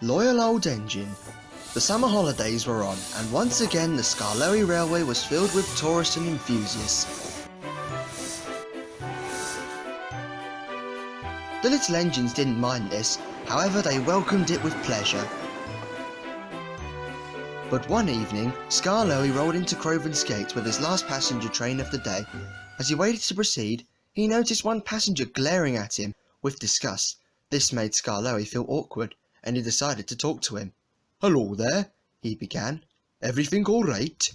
Loyal old engine. The summer holidays were on, and once again the Skarloey Railway was filled with tourists and enthusiasts. The little engines didn't mind this, however they welcomed it with pleasure. But one evening, Skarloey rolled into Crovan's Gate with his last passenger train of the day. As he waited to proceed, he noticed one passenger glaring at him with disgust. This made Skarloey feel awkward, and he decided to talk to him. "Hello there," he began. "Everything all right?"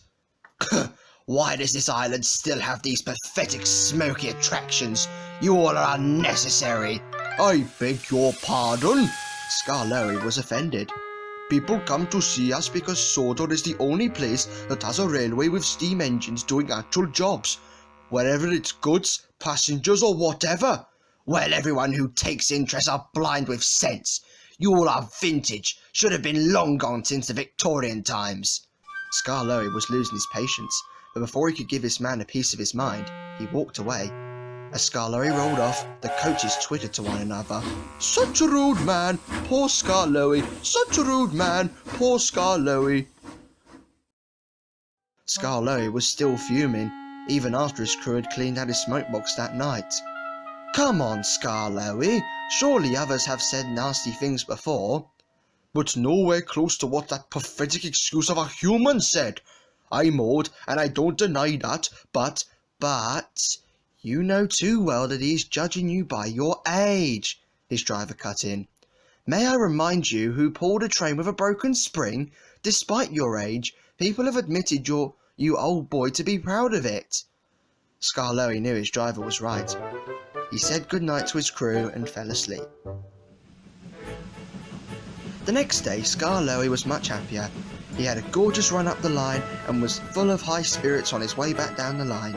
Why does this island still have these pathetic smoky attractions? You all are unnecessary. "I beg your pardon?" Skarloey was offended. "People come to see us because Sodor is the only place that has a railway with steam engines doing actual jobs, wherever it's goods, passengers or whatever." Well, everyone who takes interest are blind with sense. You all are vintage, should have been long gone since the Victorian times. Skarloey was losing his patience, but before he could give this man a piece of his mind, he walked away. As Skarloey rolled off, the coaches twittered to one another. "Such a rude man, poor Skarloey, such a rude man, poor Skarloey." Skarloey was still fuming, even after his crew had cleaned out his smokebox that night. "Come on, Skarloey, surely others have said nasty things before." "But nowhere close to what that pathetic excuse of a human said. I'm old, and I don't deny that, but... You know too well that he's judging you by your age," his driver cut in. "May I remind you who pulled a train with a broken spring? Despite your age, people have admitted you old boy to be proud of it." Skarloey knew his driver was right. He said goodnight to his crew and fell asleep. The next day, Skarloey was much happier. He had a gorgeous run up the line and was full of high spirits on his way back down the line.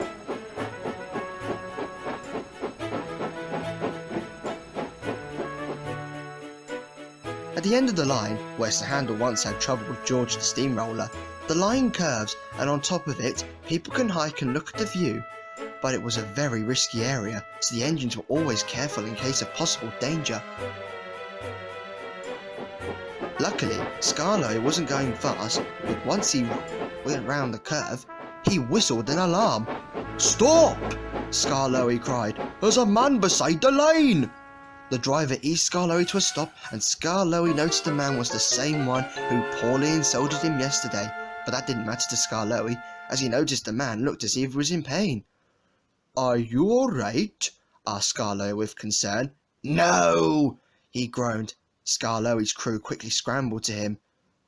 At the end of the line, where Sir Handel once had trouble with George the steamroller, the line curves, and on top of it, people can hike and look at the view. But it was a very risky area, so the engines were always careful in case of possible danger. Luckily, Skarloey wasn't going fast, but once he went round the curve, he whistled an alarm. "Stop!" Skarloey cried. "There's a man beside the line!" The driver eased Skarloey to a stop, and Skarloey noticed the man was the same one who poorly insulted him yesterday, but that didn't matter to Skarloey, as he noticed the man looked as if he was in pain. "Are you all right?" asked Skarloey with concern. No! He groaned. Skarloey's crew quickly scrambled to him.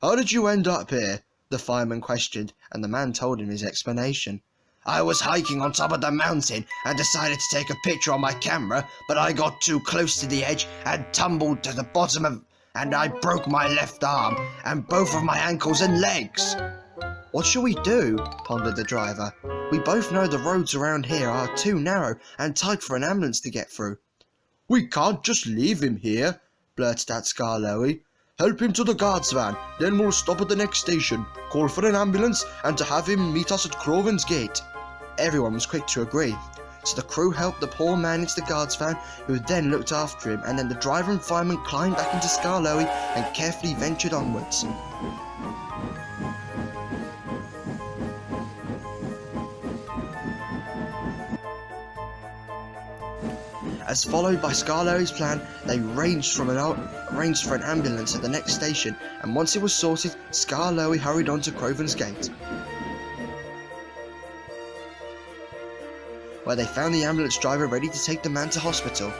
"How did you end up here?" the fireman questioned, and the man told him his explanation. I was hiking on top of the mountain and decided to take a picture on my camera, but I got too close to the edge and tumbled to the bottom and I broke my left arm and both of my ankles and legs. "What shall we do?" pondered the driver. "We both know the roads around here are too narrow and tight for an ambulance to get through." "We can't just leave him here," blurted out Skarloey. "Help him to the guard's van, then we'll stop at the next station, call for an ambulance, and to have him meet us at Crovan's Gate." Everyone was quick to agree, so the crew helped the poor man into the guard's van, who then looked after him, and then the driver and fireman climbed back into Skarloey and carefully ventured onwards. As followed by Skarloey's plan, they arranged for an ambulance at the next station, and once it was sorted, Skarloey hurried on to Crovan's Gate, where they found the ambulance driver ready to take the man to hospital.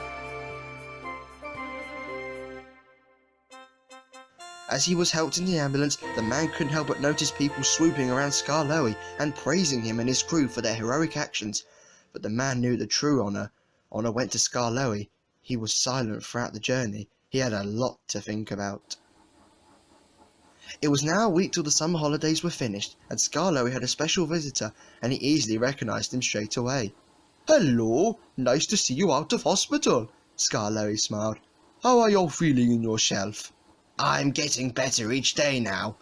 As he was helped in the ambulance, the man couldn't help but notice people swooping around Skarloey and praising him and his crew for their heroic actions. But the man knew the true honour went to Skarloey. He was silent throughout the journey. He had a lot to think about. It was now a week till the summer holidays were finished, and Skarloey had a special visitor, and he easily recognised him straight away. "Hello, nice to see you out of hospital," Skarloey smiled. "How are you feeling in yourself?" I'm getting better each day now,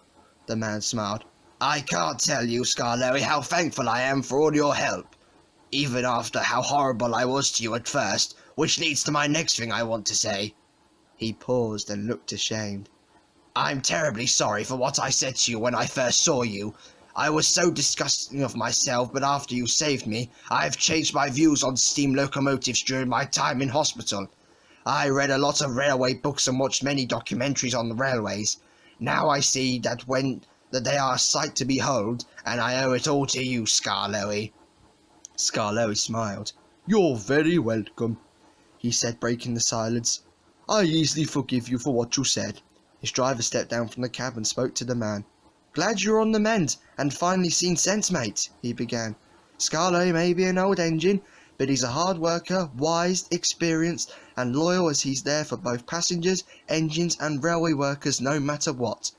the man smiled. I can't tell you, Skarloey, how thankful I am for all your help, even after how horrible I was to you at first, which leads to my next thing I want to say. He paused and looked ashamed. I'm terribly sorry for what I said to you when I first saw you. I was so disgusting of myself, but after you saved me, I have changed my views on steam locomotives during my time in hospital. I read a lot of railway books and watched many documentaries on the railways. Now I see that they are a sight to behold, and I owe it all to you, Skarloey. Skarloey smiled. "You're very welcome," he said, breaking the silence. "I easily forgive you for what you said." His driver stepped down from the cab and spoke to the man. "Glad you're on the mend, and finally seen sense, mate," he began. "Skarloey may be an old engine, but he's a hard worker, wise, experienced, and loyal, as he's there for both passengers, engines, and railway workers no matter what."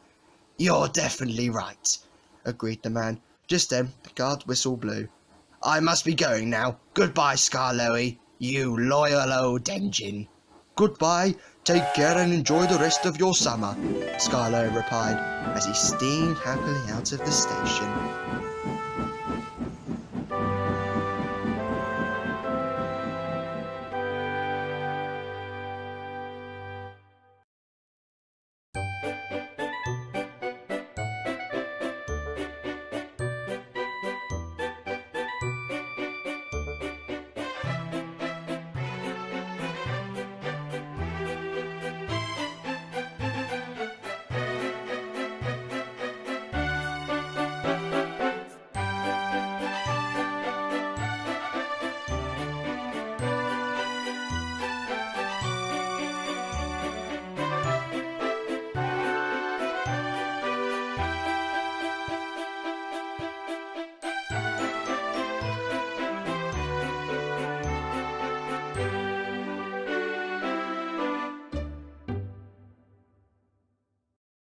You're definitely right, agreed the man. Just then, the guard whistle blew. I must be going now. Goodbye, Skarloey, you loyal old engine. "Goodbye, take care and enjoy the rest of your summer," Skarloey replied as he steamed happily out of the station.